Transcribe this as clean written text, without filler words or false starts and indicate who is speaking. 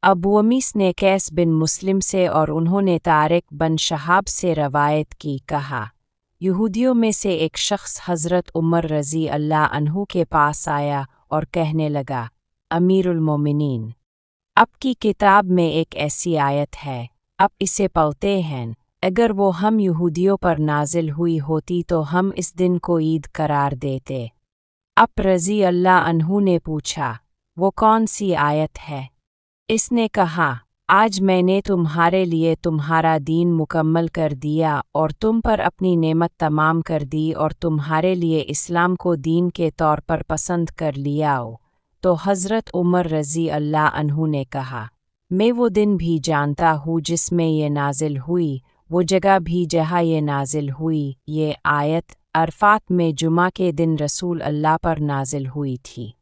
Speaker 1: Abu Amis ने कैस बिन मुस्लिम से और उन्होंने तारिक बन शहाब से रवायत की, कहा, यहूदियों में से एक शख्स हज़रत उमर रज़ी अल्लाह अन्हु के पास आया और कहने लगा, अमीरुल मोमिनीन, आपकी किताब में एक ऐसी आयत है, आप इसे पढ़ते हैं, अगर वो हम यहूदियों पर नाजिल हुई होती तो हम इस दिन को ईद करार देते। आप रज़ी अल्लाह अन्हु ने पूछा, वो कौन सी आयत है? इसने कहा, आज मैंने तुम्हारे लिए तुम्हारा दीन मुकम्मल कर दिया और तुम पर अपनी नेमत तमाम कर दी और तुम्हारे लिए इस्लाम को दीन के तौर पर पसंद कर लिया हो। तो हज़रत उमर रज़ी अल्लाह अन्हु ने कहा, मैं वो दिन भी जानता हूँ जिसमें ये नाजिल हुई, वो जगह भी जहाँ ये नाजिल हुई। ये आयत अरफात में जुमा के दिन रसूल अल्लाह पर नाजिल हुई थी।